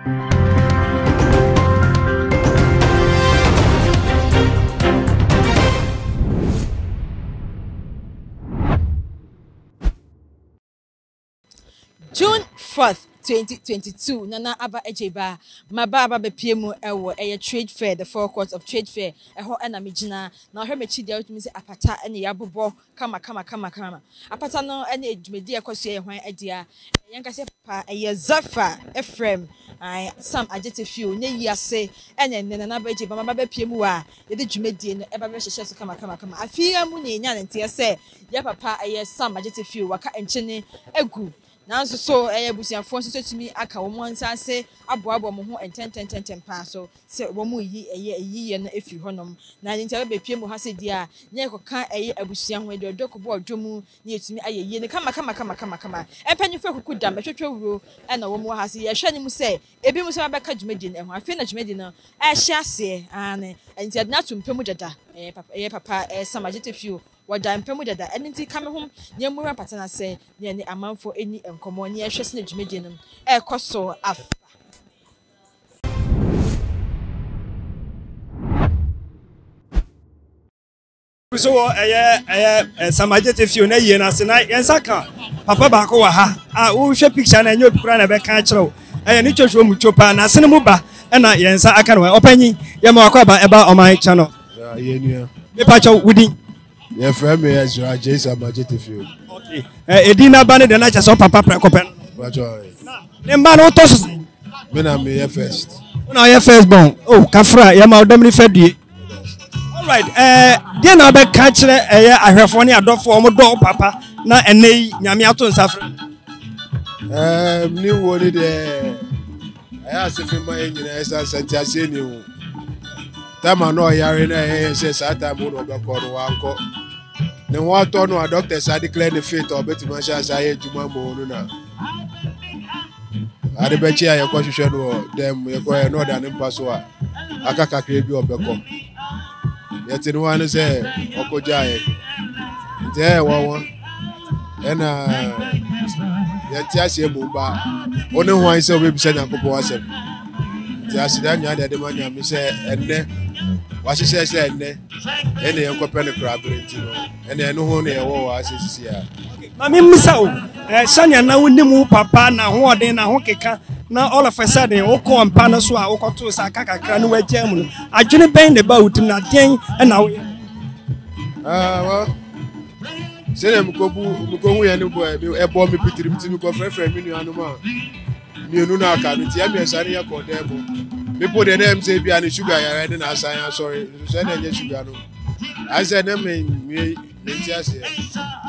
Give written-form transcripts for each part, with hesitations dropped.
June 4th, 2022, Nana Aba Ejeba, Mababa Bepiemu Ewo, a trade fair, the forecourt of trade fair, a ho enamijina. Now her mechi dealt me apata and yabubo, kama. Apata no any media kosia when idea, Yankase Papa, a Zafa, Ephraim, I some adjective few, ne ya say, and then Nana Ejeba, Mababa Piemua, the Jumedian, Ebabesh kama. I fear Muni, and tia say, Ya Papa, a some adjective few, waka and chinny, egu. Now so busia phone so to me aka wo monsa say aboabo mo ho 10 pa so say wo mu yi na efi honom na ntia be pie mo ha se dia nya koka abusia ho de dokobo odwomu na etumi ayeye ne kama empanyifo kuku dam twetwe wuro na wo mu ha se ye hwe ni mu say ebi mu say abeka dwumedi na ho afi na dwumedi no hye ase ane ntia na tumpemu dada papa samagete few wada mpemu dada enti kame hom ne mura patana se ne ne amanfo eni enkomo ne ehwese na dwumedi no ekoso afa so samagete few na ye na se na yensaka papa ba ko wa ha wo hwe picture na enyo kura na be ka kirewo ni twetwo mu chopa na se ne mu ba na yensa aka no opanyi ye ma akwa ba eba oman channel ye nua me pacho wudin ye frame me as Sh $Magete few. Okay. Edina bane de na cha so papa prekopen. Pacho. Ne mba no to so. Me na me ye first. Una ye first born. Oh, kafra ye ma odam ni fadie. All right. Dia na be ka kire ahwefo ne adofo o mo do papa na enei nyame ato nsafre. Ni wo ni de asefin ma nyina esa santi ase ni wo. Tama no yare na say sata mo no be ko no wanko. Ne wa to no doctor sa declare the fate of betima sha sa ye juma mo no na. Ade be chi aye ko hwehwe no dem ye ko no da ne paso a aka kakra bi obeko. Ye tin wa no say okoja ye. Nte wo ena ye ti ase mo ba. Oni ho an say obi bi se nyakopo asem. Ti asida nya de ma nya mi say enne wa se say enne ene ye ko pele crabberity no ene no ho ne ye wo wa asisi a mami misa o sanya na wonimu papa na ho odin na ho keka na all of a sudden wo ko ampa no so a wo koto sa kakakra no wagya mu no adwene ben de ba utim na den na wo well se dem ko hu ye no boy e bo me pitirim ti mi ko frefre mi nu anuma mi enu na aka no ti ya mi sare ya ko debo people dey them say bia ni sugar ya ready na asan sorry so na nye sugar no I said na me ti ase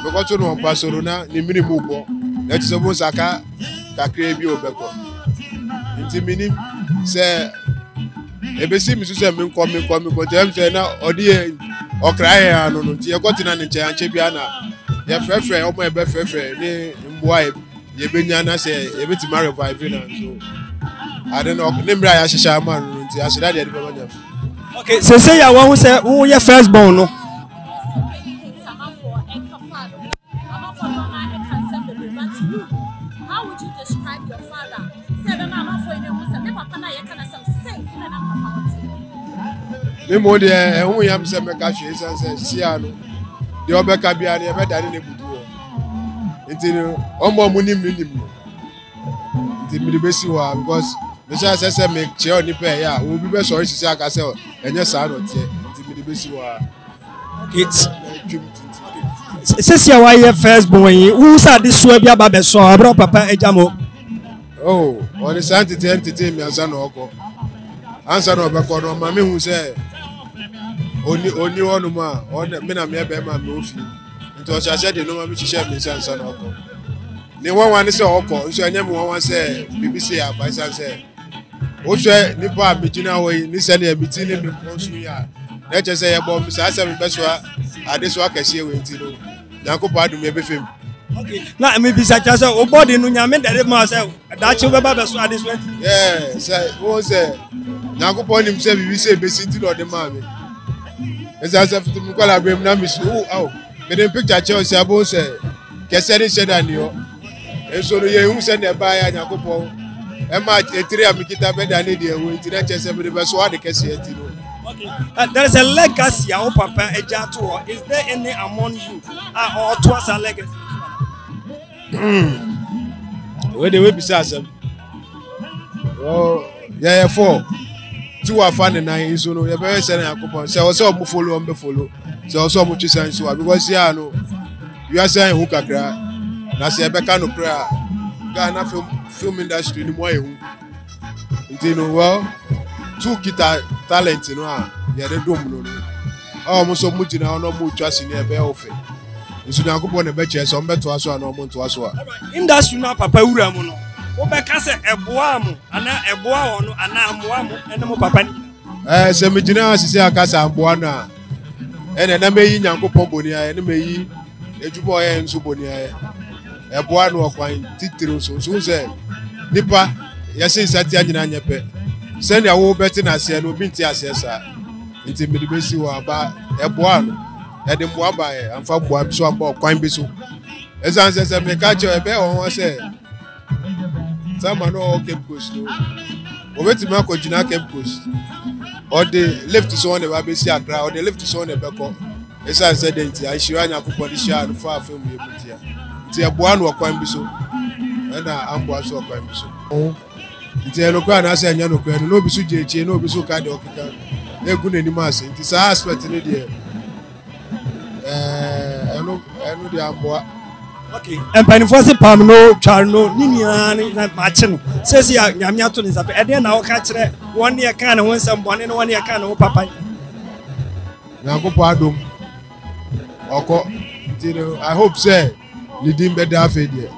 because to no pasoro na ni mini mu bo na ti so bo saka kakra bi obeko nti mini say ebesi mi so say me nko but dem say na odi okra ya no nti e kotina ni nche bia na ya frefre o mo e be frefre ni mboa ye benya na say e beti ma revive na so I don't know. Nimra ya shisha man nti asida de be manya. Okay, say ya won say who your first born no. How would you describe your father? Say be mama for you say me papa na ye kana say na papa. Me mo de ehun yam say me ka hwe say sia no. De obeka bia na e be dane ne budu o. Nti no omo mu nim. Nti mi be si wa because me say me che oni pe ya wo bi be sorry sisi aka say enye sa no tie nti mi be si wa it's sisi wa ye first born who say this so bia ba be so abro papa ejamo oh on entity mi ansa no oko ansa no be ko no ma me hu say oni wonu ma on me na me be ma me ofi nti o sha de no ma mi hihye mi ansa no oko ni wan say oko so enye mi wan say BBC abasa say o hwe nipa abegina wo ni se na ebiti ni mi konsu ya na che say ye bo mi sa se mi be so ade so akase we nti no Yakopo adum e be fem. Okay na me bisa cha say o body no nyame dere ma say da che be ba be so ade so yeah say wo say Yakopo nim say bibi say be sinti do de ma me esa say fitu mi kwala brem na mi so oh me dem picture che o say abo say kese ni sheda ni o eso no ye hu say na ba ya Yakopo Emma etiri amikita beda ne de wo ntira chese be be so ade kese ati no. Okay. There is a legacy our papa ejato. Is there any among you or towards a legacy? Where they will be asem. Oh, yeah, 4. 2 are fan and 9 so no. You better say na akopon. Say also mo follow on be follow. Say also mo twisa nso because here no. You are saying who kakra. Na say be ka no kra. Ghana film industry ni mo ehu. Nti no well. 2 kita talent no a ye de dom no no. Oh mo so mo gina ono mo twase ni e be ofe. Nso na akopon na be che so mbeto aso ana mo nto aso a. Industry no papa wura mu no. Wo be ka se eboa mu ana eboa ho no ana amoa mu ene mo papa ni. Se me gina asisi akasa amboa no a. Ene na meyi nyankopon boni a ene meyi ejubo ye nso boni a. Eboa no okwan titiro so se nipa yesi sati anyina nyepe. Send your whole betting as no binti assessor. Into Midibesi or about a boan, at the Moabai, and for Boab so about Quine Bisu. As I said, I may catch a bell or say, someone all Cape Coast. Over to Marco Gina Cape Coast. Or they left to someone about Bessia crowd, they left to someone about. As I said, I should run up upon the shard far from me. Tia Boan or Quine Bisu, and I'm was or Quine Bisu. Nti enokwa na ase anya nokwa no obi so jeje no obi so ka de okika egu na nima ase nti sa aspect ne de eno de amboa. Okay, empanifo se pam no twar no ninia na mache no sesi ya nyame ato ne sape ede na wo ka kire won ne ka na won sam bone ne won ne ka na wo papa na ko pa adom oko nti no I hope say leading better afa de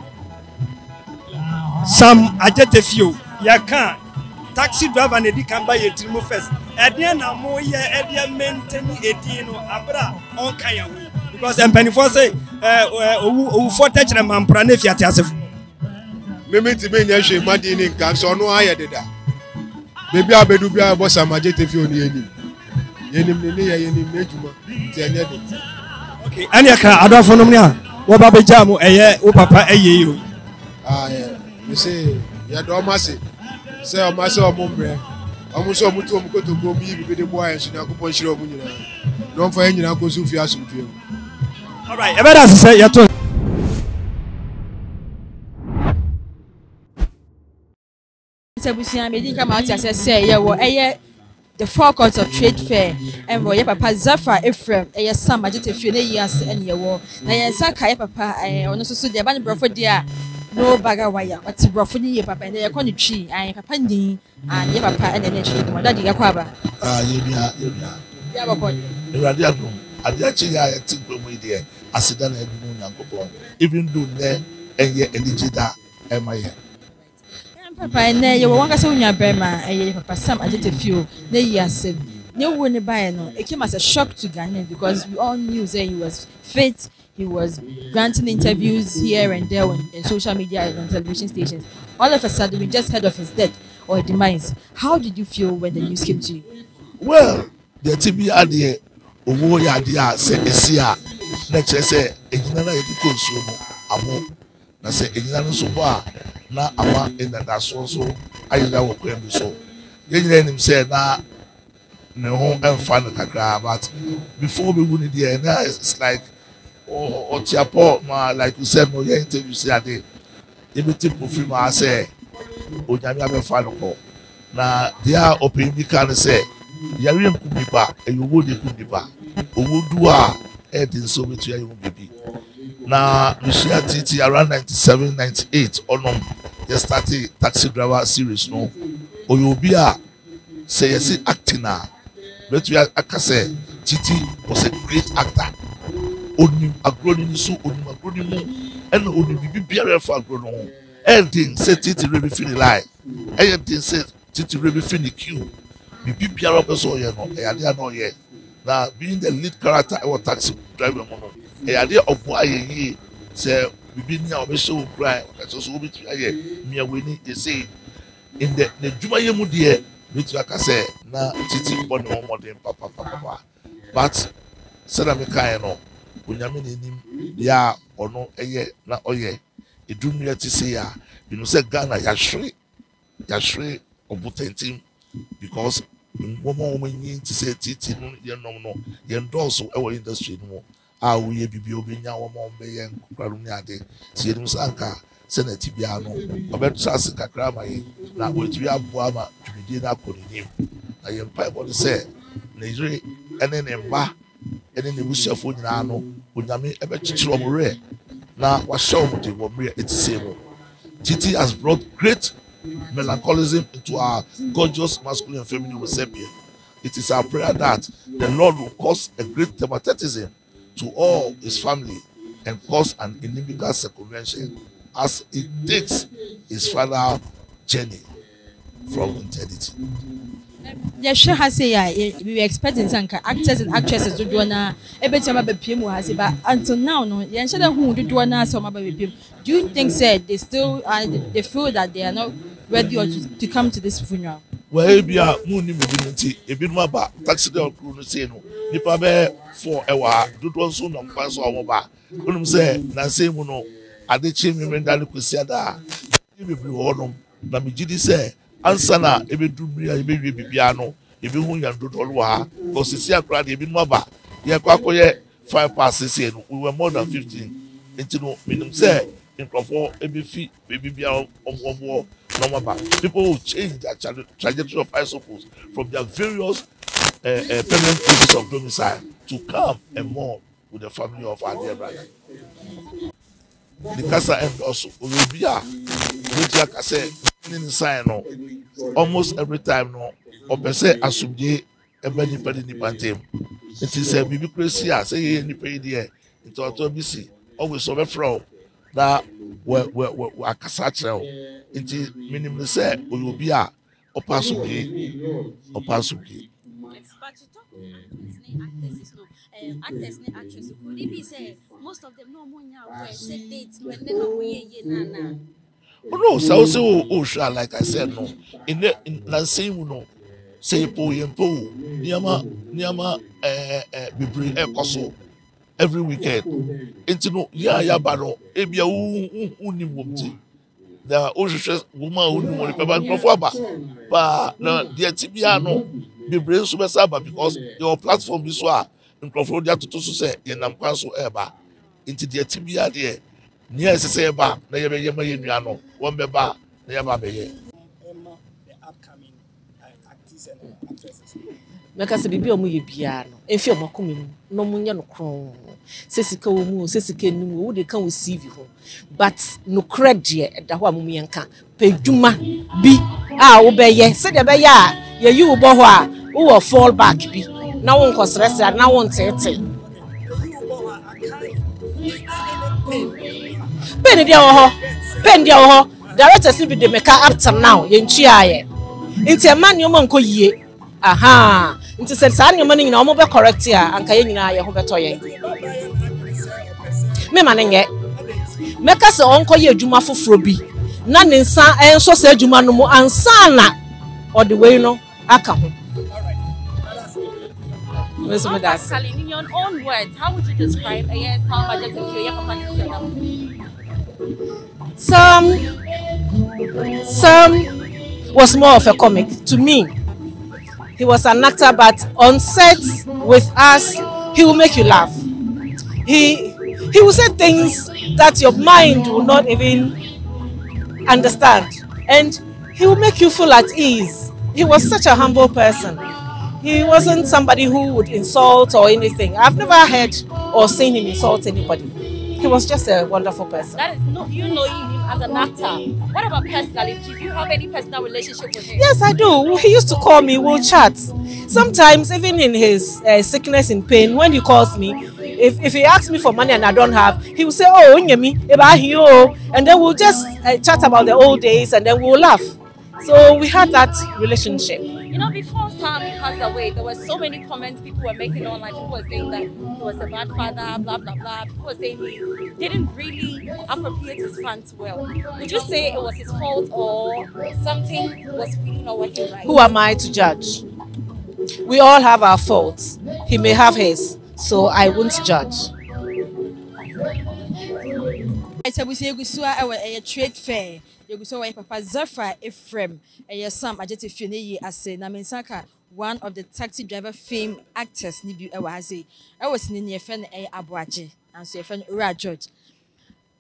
Sam ajetefio ya kan taxi driver na di kan ba ye tirimu first ede na mo ye ede maintain edi no abra on kan ya ho because empanifo say owu for touch na mampra na fiate asef meme ti be nya hwe madi ni nkan so no aye deda bebi abedu bia bo Sam ajetefio ni yenim ne ye yenim ejuma ti enye de. Okay ani aka adofo no ne a wo ba be jam eye wo papa eye yo yeah you say ya do mase say o mase o mombre o so mutu o mukoto go mi bi de boy enso na akopon hire o munyina no fa nyina ko su fi asumtu. All right, about as say ya to Sebusia medi kama ati say ye wo the forecourt of trade fair and wo ye papa Zafar Ephraim Sam ajetefio na yas ene ye wo na ye saka ye papa ono so de ba ne brofo dia no baga wire what brofo ni ye papa and ye koni twi papa ndin and ye papa ene ne twi mo dadi yakwa ba ye bia ya bako ewrade adum ade achi ya ye tinko mu ide asida na edu nyankopon even though ne enye eligida emaye papa and ye wo wanga se unya brema ye papa Sam ajetefio na yas ne wo ne bae no it came as a shock to Ghana because we all knew that he was fit. He was granting interviews here and there in social media and on television stations. All of a sudden, we just heard of his death or demise. How did you feel when the news came to you? Well, the TV idea, owo ya idea say esia, na kire say ejina na yedi konsu no amo na say ejina no so ba na ama ina da so ayida wo kwem so. Ejina nim say na ne ho emfa no kakra but before we win the na it's like or Tiapo, like you said, no, your interview say, everything profile, I say, oh, Yami, I'm a fan of. Now, they are opening the can say, Yari could be back, and you would be back. Or would do anything so much you baby. Now, we share TT around 97, 98, or no, they started taxi driver series, no, or you'll be a say, you see, acting now. But we are, I can say, TT was a great actor. Onim agroni so onim agroni mu ena onim bibi biara fa agrono ending say titi rebi fini lie ending say titi rebi fini queue bibi biara person ye no e ade na ye na being the lead character or taxi driver mo no e ade obo aye say bibi ni a obe show cry so so obi tu aye me aweni they say in the djuma ye mu de bitu aka say na titi bone mo modern papa but say na me kai no onyame nenim ya ono eye na oye edumia ti se ya you know say Ghana ya hwe yashre obutentim because woman need to say titi no yendorso our industry no we bibi obenya woman be nkwaru ade tie dum sanka senate bia no obetrase kakra mai na wetui aboa ma dwumidi na akoninim na yempa body say Nigeria ene ne mba ene ne busuafo nyina no onyame ebechichiro omre na wa show mo de omre etisemo. Titi has brought great melancholism into our gorgeous masculine and feminine recipient. It is our prayer that the Lord will cause a great thematism to all his family and cause an inimical circumvention as it takes his final journey from eternity. Yes, sure has say we were expecting some actors and actresses to do na ebetima be PM has but until now no yen shada who do na some be PM. Do you think said they still they feel that they are not ready or to come to this funeral? Well, be a moon immunity, a bit more back, taxi crew no say no. Nipa be for a while, do one soon on pass or mobile. When say, na say mono, I did change me when I could see that. You be rewarded. Na mi jidi say, answer na ebe do me a ebe bibiano, ebe who yan do all wa, because it's here crowd, ebe more back. Ye kwakoye 5 passes in, we were more than 15. Into no, meaning say, in Crawford, ebe fee, baby be on war. People will change their trajectory of isopos from their various permanent places of domicile to come and mourn with the family of our dear brother. The casa end also will be like I said, inside no almost every time no or per se assume a benny pantem. It is a biblicracy, I say any pay there into autobusy, always over from that we akasachel into minimum say we will be a opasuki. But to talk actors and actresses, could it be say most of them no money where set dates when they know we Oh no, so sure, like I said no. In the same no say po niama bibri ekoso every weekend. Into no ya baro ebia uni wumti. The ocean woman who know the paper but na the tibia no bibri so be saba because your platform is so in Crawford to say yenam kwanso eba into the tibia there near say eba na ye be yema no one be ba na ye ba be ye the upcoming actors and actresses. Meka se bibi omo ye bia no enfi omo komem no munye no kron sesika wo mu sesika num wo de kan wo CV ho but no credit da ho amum yenka pedwuma bi a wo be ye se de be ya ye yi wo bo ho a wo fall back bi na wo nkosrese na wo ntete pen dia wo ho directors bi de meka up to now ye ntwa ye nti man yo man ko yie aha nti se sa nyoma ni nyina omo be correct ya anka ye nyina ye ho beto ye me ma nye meka se onko ye adwuma foforo bi na ne nsa enso se adwuma no mu ansa na ode we no aka ho Pascal, in your own words, how would you describe how budget Some was more of a comic to me. He was an actor, but on set with us, he will make you laugh. He will say things that your mind will not even understand, and he will make you feel at ease. He was such a humble person. He wasn't somebody who would insult or anything. I've never heard or seen him insult anybody. He was just a wonderful person. That is you know him as an actor. What about personality? Do you have any personal relationship with him? Yes, I do. He used to call me. We'll chat. Sometimes, even in his sickness and pain, when he calls me, if he asks me for money and I don't have, he will say, "Oh, and then we'll just chat about the old days, and then we'll laugh. So we had that relationship. You know, before Sam passed away, there were so many comments people were making online. People were saying that he was a bad father, blah, blah, blah. People were saying he didn't really appropriate his fans well. Would you say it was his fault or something was really not working right? Who am I to judge? We all have our faults. He may have his, so I won't judge. I said we say we saw our trade fair. You so why Papa Zephyr Ephraim and Sam Ajeti Fune ase na mensaka one of the taxi driver fame actors ni bi ewa ase. I was in your friend Abuaje and so your friend George.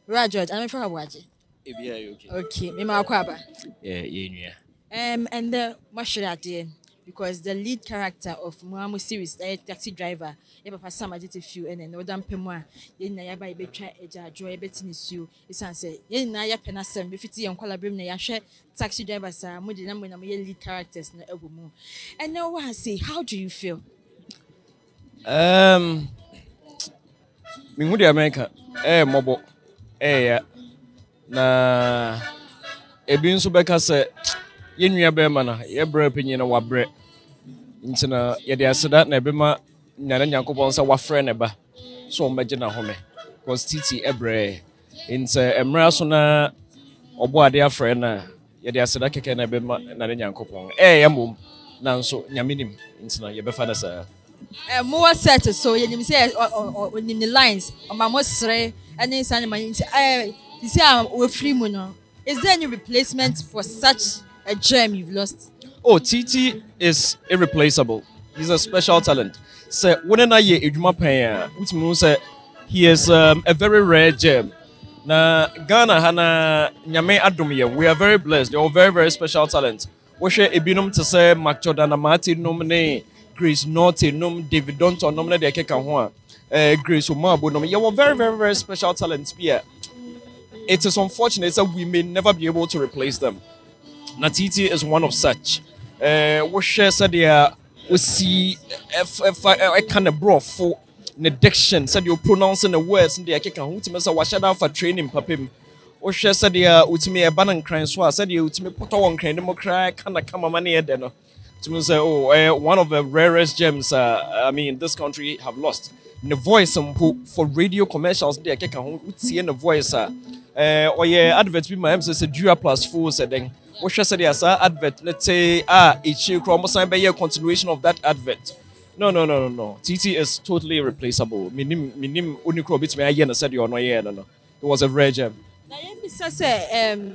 George, I'm from Abuaje. Okay. Okay, me ma kwaba. Yeah. And the Mashirade, because the lead character of Muamu series, the taxi driver, Papa Sam Ajeti Few and Northern Pemwa, Yen Yaba Betra Eja, Joy Betinisu, is answer, Yen Naya Penasem, Bifiti and Colabrim Nayashe, taxi drivers are more than number lead characters in the album. And now I say, how do you feel? Me America, mobile, na ebi nso bɛka sɛ yɛnua bɛrima na yɛbrɛ panyin na wabrɛ nti na yɛde aseda na ɛbɛma nyane nyankopɔn sɛ wafrɛ ne ba so ɔmmɛgye na home because titi ɛbrɛ nti mmerɛ so na ɔbɔ ade afrɛ na yɛde aseda kɛkɛ na ɛbɛma nane nyankopɔn yɛ mmom nanso nyame nim nti na yɛbɛfa no saa more set so you say in the lines on my most and then sign my you see we're free mono. Is there any replacement for such a gem you've lost? Oh, TT is irreplaceable. He's a special talent. So when I hear which means he is a very rare gem. Na Ghana hana nyame adom we are very blessed. They are very, very special talent. We share ebinum to say Mac Jordan Amati nomine Grace Norte nom David Donton nomine de keka ho Grace Omabo nom. You are very, very, very special talents here. It is unfortunate that we may never be able to replace them. Natiti is one of such. We share said we see a kind of bro for the diction said you're pronouncing the words in the Akeka Hutimasa Washada for training papim. We share said Utimi a banan crying swa said you to me put on crying democrat kind of come money at dinner. To me say, one of the rarest gems I mean this country have lost. The voice for radio commercials the Akeka Huti and the voice or yeah, advert be my emphasis a Dura plus 4 said then. What should I say? Advert, let's say, it's a chromosome by a continuation of that advert. No. TT is totally irreplaceable. Minim unicro bits me again said you are no. It was a rare gem. Now,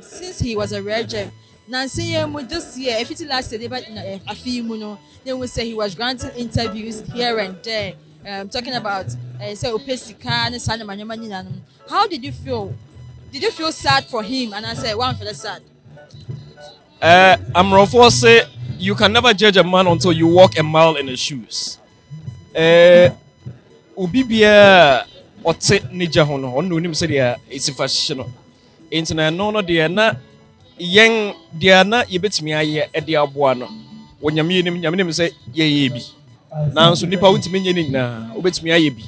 since he was a rare gem, Nancy would just see if it lasted about a few mono, then we say he was granting interviews here and there, talking about say Opesika and Sanamanyamani. How did you feel? Did you feel sad for him? And I said, one for the sad. I'm Rofo say you can never judge a man until you walk a mile in his shoes. Ubibia ote nija hono onu nim say dia it's fashion. Internet no dia na yen dia na yebetimi aye e dia aboa no. Wonyame nim say ye bi. Nanso nipa wuntimi nye ni na obetimi aye bi.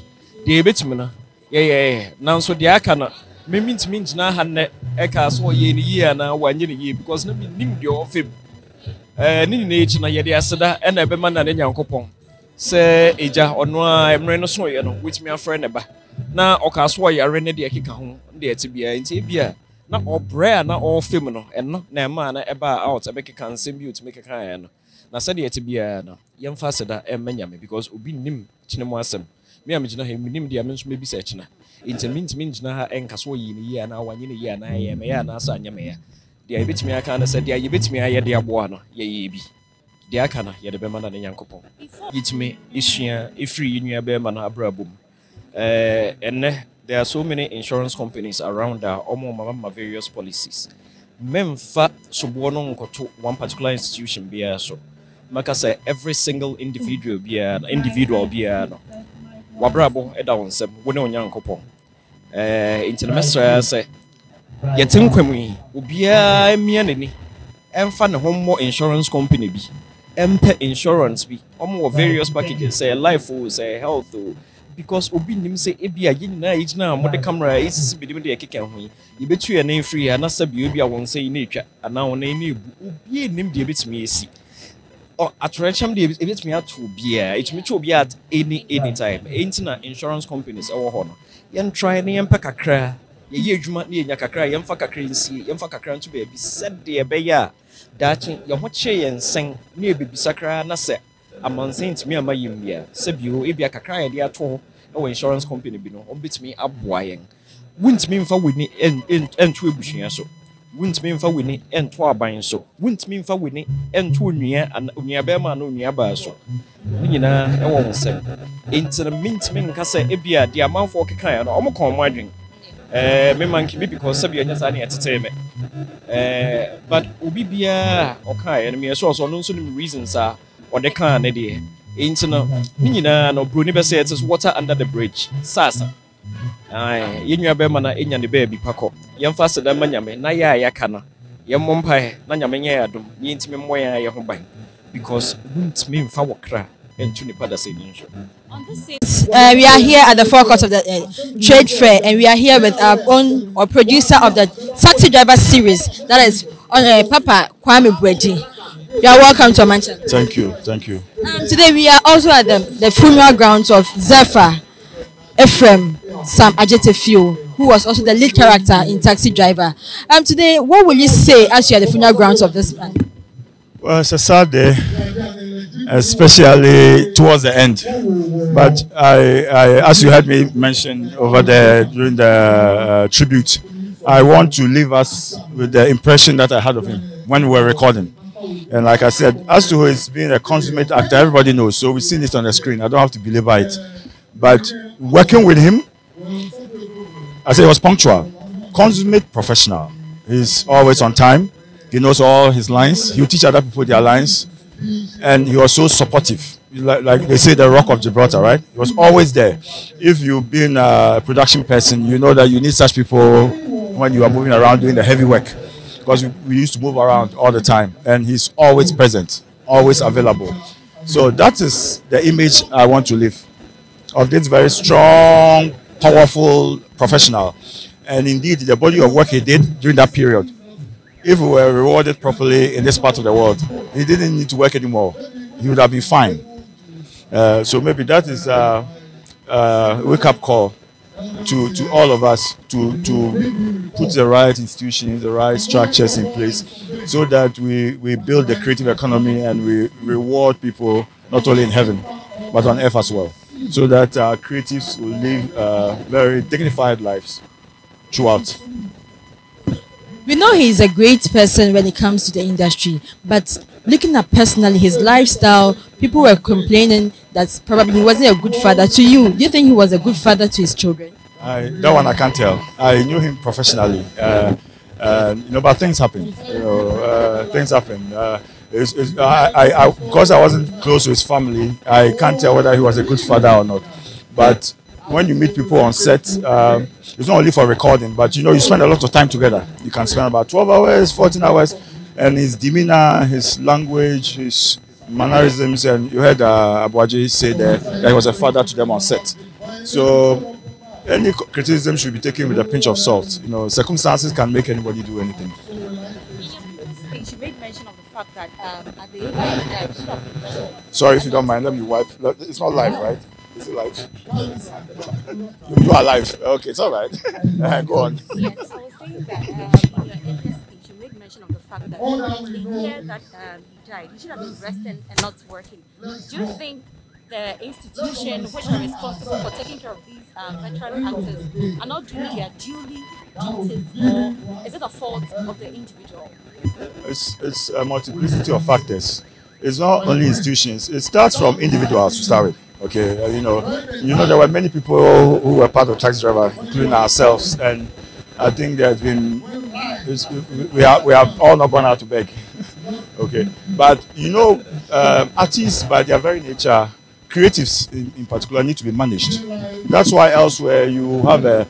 Dia yebetimi na ye nanso dia aka na means na hanne eka so ye ni ye na wanye ni ye because na nim de of him ni echi na ye de aseda e na ebe ma na nyankopon se eja ono a emre no so ye no with me afre ne ba na oka so ye are ne de ekeka ho de eti bia nti bia na obre na all film no eno na ema na eba out ebe keka nsem bi utime keka ya no na se de eti bia no yemfa aseda emanya me because obi nim kinemu asem me amgina he nim de amenso mebi se kina means na enka so yi ni ya na wanye ni ya na ya me ya na asa anya me ya dia yebetimi aka na said dia yebetimi aye de aboa no ye ye bi dia aka na ye de be ma na nyankopon yitimi isua efri nua be ma na abrabom enne there are so many insurance companies around that mama various policies memfa sobo no nkoto one particular institution bia so maka say every single individual bia no wabrabo eda wonsem woni onyankopon international say yetin kwamui obia emia nani emfa ne hommo insurance company bi empe insurance bi omo various packages say life or say health because obi nim say ebia yina yina mo de camera is bidim de ekeka ho yebetu ye na free ana sabi obi a won say na etwa ana won na ebu obi nim de betimi esi attrachem de ebetimi atu bia etimi chu obi at any time entina insurance companies ewo ho no yen try na yen pakakra ye adwuma na yenya kakra yen fa kakra nsi yen fa kakra nto be bi said de be ya dachi ye ho che yen sen na ebibi sakra na se amansen timi amayim bia sabio ebia kakra ye de ato ho insurance company bi no obetimi aboa yen wuntimi mfa woni entu ebusua so wuntumi mfa w'ani ɛnto aban so wuntumi mfa w'ani ɛnto onua bɛrima na onua baa so ne nyinaa ɛwɔ wo nsɛm enti na mentumi nka sɛ ebia de amanfoɔ kekaeɛ no ɔmo kɔn ɔmo adwen me man kibi because sabi anya sa na yɛtete me but obi biara ɔkaeɛ no me ɛso ɔso no nso nim reasons a ɔde kaa ne deɛ enti no ne nyinaa no broni bɛsɛ it is water under the bridge sasa yɛnua bɛrima na ɛnya ne baabi pakɔ yɛmfa sɛ dɛma nyame na yɛ a yɛaka no yɛmmɔ mpaeɛ na nyame nyɛ yɛ adom na yɛntumi mmɔ yɛn a yɛ ho ban because wontumi mfa wɔ kra ɛnto nipa da sɛ ni nso. We are here at the forecourt of the trade fair, and we are here with our own or producer of the taxi driver series, that is Papa Kwame Bweji. You are welcome to Manchester. Thank you. Today we are also at the funeral grounds of Zephyr Ephraim Sam Ajetefio, who was also the lead character in Taxi Driver. Today, what will you say as you are at the funeral grounds of this man? Well, it's a sad day, especially towards the end. But I as you heard me mention over there during the tribute, I want to leave us with the impression that I had of him when we were recording. And like I said, as to his being a consummate actor, everybody knows. So we've seen it on the screen. I don't have to belabor it. But working with him, I said he was punctual, consummate professional. He's always on time. He knows all his lines. He'll teach other people their lines. And he was so supportive. Like they say, the Rock of Gibraltar, right? He was always there. If you've been a production person, you know that you need such people when you are moving around doing the heavy work. Because we used to move around all the time. And he's always present, always available. So that is the image I want to leave of this very strong, powerful professional. And indeed, the body of work he did during that period, if we were rewarded properly in this part of the world, he didn't need to work anymore. He would have been fine. So maybe that is a wake-up call to all of us to put the right institutions, the right structures in place so that we build the creative economy and we reward people not only in heaven, but on earth as well. So that creatives will live very dignified lives throughout. We know he is a great person when it comes to the industry, but looking at personally his lifestyle, people were complaining that probably he wasn't a good father to you. Do you think he was a good father to his children? That one I can't tell. I knew him professionally, but things happen. Things happen. Because I wasn't close to his family, I can't tell whether he was a good father or not. But when you meet people on set, it's not only for recording, but you spend a lot of time together. You can spend about 12 hours, 14 hours, and his demeanor, his language, his mannerisms, and you heard Abuaji say that he was a father to them on set. So any criticism should be taken with a pinch of salt. Circumstances can make anybody do anything. She made mention of the fact that at the end, sorry if you don't mind, let me wipe. It's not live, right? Is it live? You are live. Okay, it's all right. Go on. Yes, I was saying that in her speech, you made mention of the fact that the year that he died, he should have been resting and not working. Do you think the institution which are responsible for taking care of these veteran actors are not doing their duties, or is it a fault of the individual? It's a multiplicity of factors. It's not only institutions. It starts from individuals to start with. Okay, there were many people who were part of Taxi Driver, including ourselves, and I think there's been we have all not gone out to beg. Okay, but artists by their very nature, creatives in particular, need to be managed. That's why elsewhere you have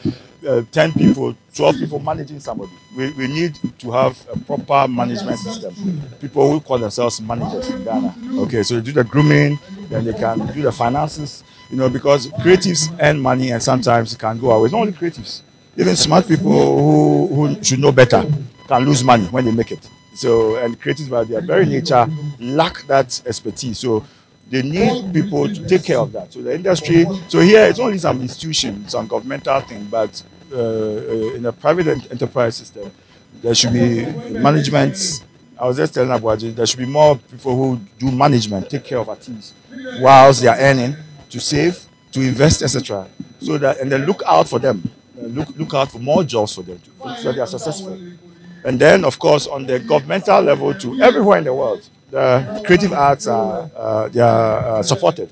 10 people, 12 people managing somebody. We need to have a proper management system. People who call themselves managers in Ghana. Okay, so they do the grooming, then they can do the finances, because creatives earn money and sometimes it can go away. It's not only creatives. Even smart people who should know better can lose money when they make it. So, and creatives by their very nature lack that expertise. So they need people to take care of that. So the industry, so here it's only some institutions, some governmental thing, but in a private enterprise system, there should be management. I was just telling Abuaji, there should be more people who do management, take care of artists whilst they are earning, to save, to invest, etc. So that, and then look out for them, look out for more jobs for them, so that they are successful. And then, of course, on the governmental level to everywhere in the world, the creative arts are they are supported.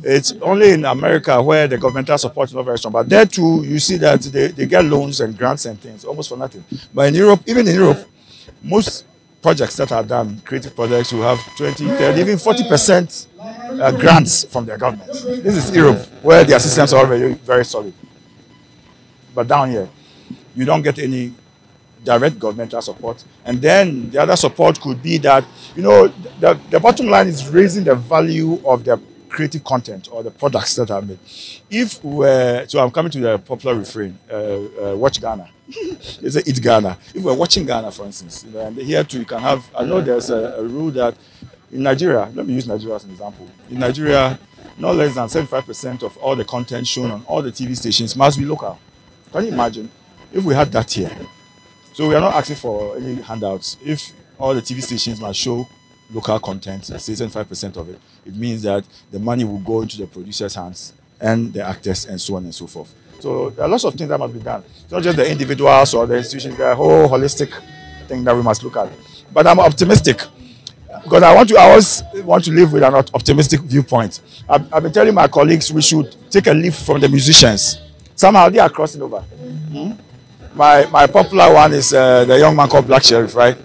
It's only in America where the governmental support is not very strong. But there too, you see that they get loans and grants and things almost for nothing. But in Europe, even in Europe, most projects that are done, creative projects, will have 20, 30, even 40% grants from their government. This is Europe, where their systems are already very solid. But down here, you don't get any direct governmental support. And then the other support could be that, you know, the bottom line is raising the value of the creative content or the products that are made. If we're, so I'm coming to the popular refrain, watch Ghana. They say eat Ghana. If we're watching Ghana, for instance, you know, and here too you can have, I know there's a rule that in Nigeria, let me use Nigeria as an example. In Nigeria, no less than 75% of all the content shown on all the TV stations must be local. Can you imagine if we had that here? So we are not asking for any handouts. If all the TV stations must show local content, say 75% of it, it means that the money will go into the producer's hands and the actors and so on and so forth. So there are lots of things that must be done. It's not just the individuals or the institutions, the whole holistic thing that we must look at. But I'm optimistic because I always want to live with an optimistic viewpoint. I've been telling my colleagues we should take a leaf from the musicians. Somehow they are crossing over. My popular one is the young man called Black Sheriff, right?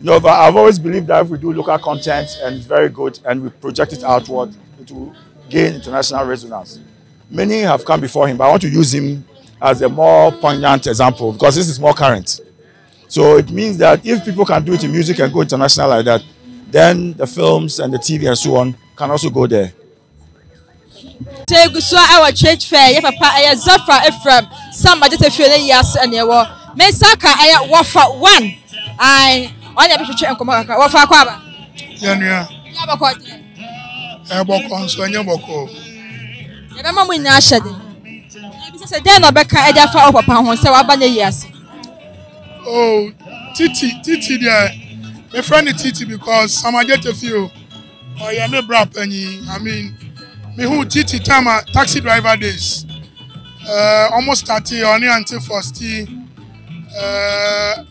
No, but I've always believed that if we do local content and it's very good and we project it outward, it will gain international resonance. Many have come before him, but I want to use him as a more poignant example because this is more current. So it means that if people can do it in music and go international like that, then the films and the TV and so on can also go there. So our church fair, yeah, papa, I Zafra Ephraim, some just a few years and you were Mesaka, I wafa one. I want to check on Wafa Quaba. Yeah, Eboko, so Yaboko. Remember when I said, then I became a deaf upon so about years. Oh, Titi, there. My friend is Titi because some I get a few. Oh, yeah, me bra penny. I mean, me who Titi time taxi driver days. Almost 30 only until first.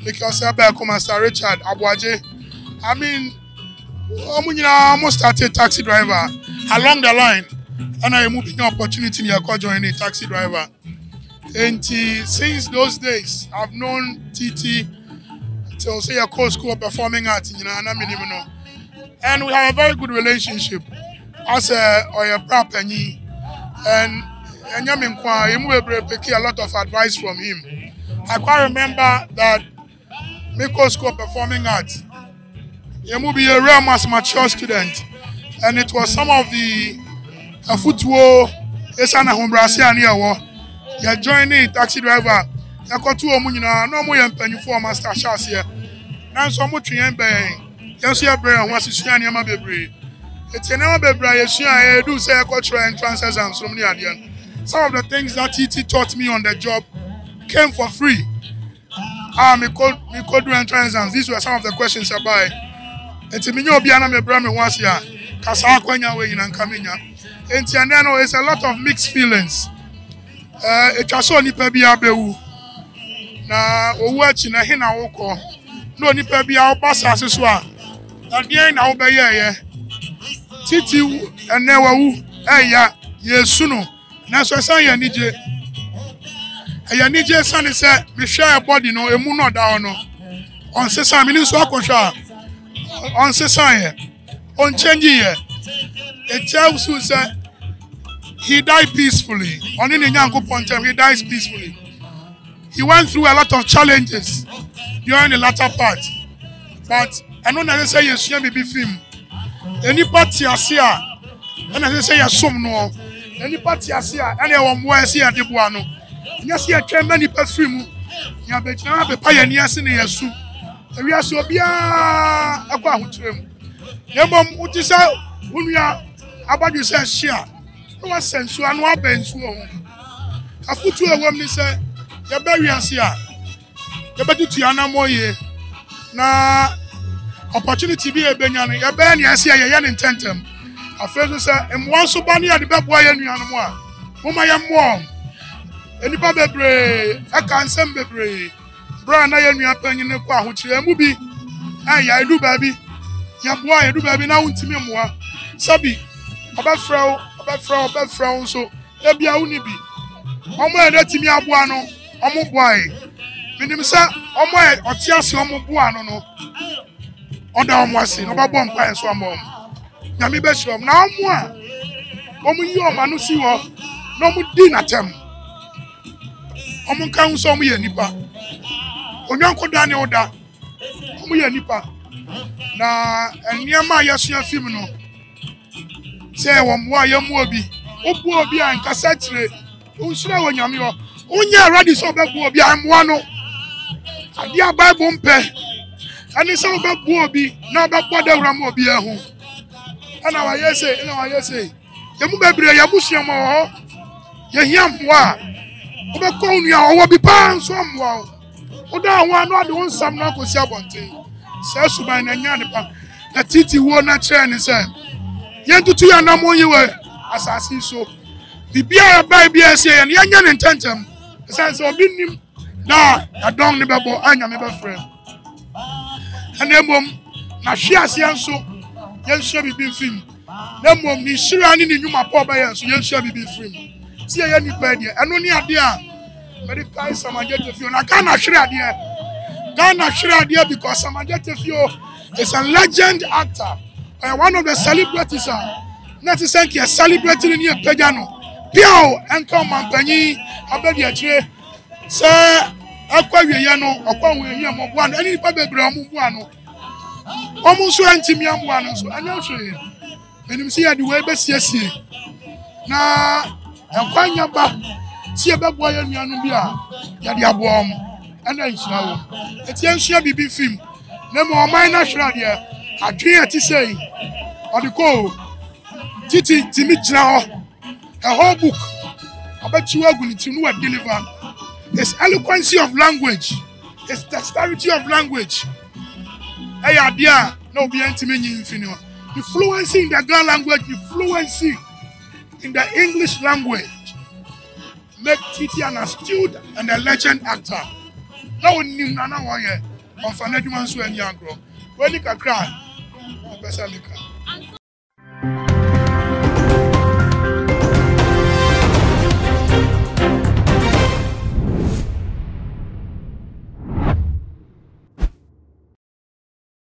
Because I come Master Richard Abuaje. I mean, almost started taxi driver along the line, and I moved the opportunity to join a taxi driver. And since those days, I've known TT till say a co-school performing arts, you know, and we have a very good relationship as a prop and Yamin he moved a lot of advice from him. I quite remember that Miko School Performing Arts, you will be a real mature student, and it was some of the football, Esana Humbrasi and you joining taxi driver, you got 2 Munina, no more than for Master Shas here. Now, so much in Bay, you see a brain, what's his name, Yamabe. It's never be brave, I do say cultural entrance exams from the some of the things that TT taught me on the job came for free. Me could do entrance exams. These were some of the questions I buy. And to me, you be an me once here. Kasa kwenya we in Ankaminya. And Tianano is a lot of mixed feelings. It was only pebi abewu. Na owachi na hina woko. No ni pebi abasa seswa. Na die na obeye Titi enewu eya yesuno. Na so san ya nije. Eya nije san say me share body no emu no da no. On se san me ni so akosha. On se san ye. On change ye. It tells you say he died peacefully. On in Yankopon he dies peacefully. He went through a lot of challenges during the latter part. But I don't necessarily say yes, you be film. Any party asia, and I say yes, some no. Any party asia, and I want more see at the buano. Yes, you can many perfume. You have a pioneers in the Yasu. And we are so be a about him. Yabom, what is out when we are about you say share. No one sense you and one bench. I put to a woman say, you're very asia. You're better to Yanamoye. Na opportunity be a Benyan, you're Benny, I see a young intentem. A friend say, and once so bunny at the bad boy and Yanamo. Whom I am warm. Any baby, I can't send baby. Brand na yenu panyin ne kwa ho kire mu bi ya edu baby ya boa edu baby na wuntimi moa sabi obafrao so e bia woni bi omo e datimi aboa no omo boa e minim sa omo e otiase omo boa no oda omo ase no babo mpa enso omo nyame be hyirom na omo a omo yi omo no si ho no omo di na tem omo kan so omo ye nipa onyanko dane oda omo ye nipa na eniema yasua film no say womwa yemu obi obu obi an kasa kire unsura wonyame ho unya ready so bebu obi amwa no adia bible mpe ani so bebu obi na bebu dawra obi ehu ana wa yese yemu bebre yabusua mo ho ye hiamwa obekọ unu ya owo bi pa nso amwa oda wa no ade onsam na kosi abonte se suban na nya ne pa na titi wo na kire ni se yentutu ya na mo yiwe asasi so bibia ya bai bia se ya nya ne ntentem sense obi nim na adon ne bebo anya me be frem anemom na hwe ase enso yenhwe bibi film na mom ni shira ni nyuma pa ba yenso yenhwe bibi film tie ya ni pa dia eno ni ade a medical samajete fio na kana hwe ade because samajete fio is a legend actor. One of the celebrities not a celebrity in your pejano. Piao and come and penny abedi atre. Sir, Aquariano, upon we hear one any public gramuano. Almost 20 million one, so I know you. When you see the way best yes. Now, I'm quite yamba. See about boy and Yanubia, Yadia Bomb, and then show. It's young BB film. No more minor shradia. I can't say. On the call, Titi Timitra, a whole book. I bet you are going to know what deliver. It's eloquency of language, it's dexterity of language. Hey, idea, no be intimate infinite. The fluency in the girl language, the fluency in the English language make Titi an astute and a legend actor. No one knew Nana Waya of an education when you grow. When you can cry,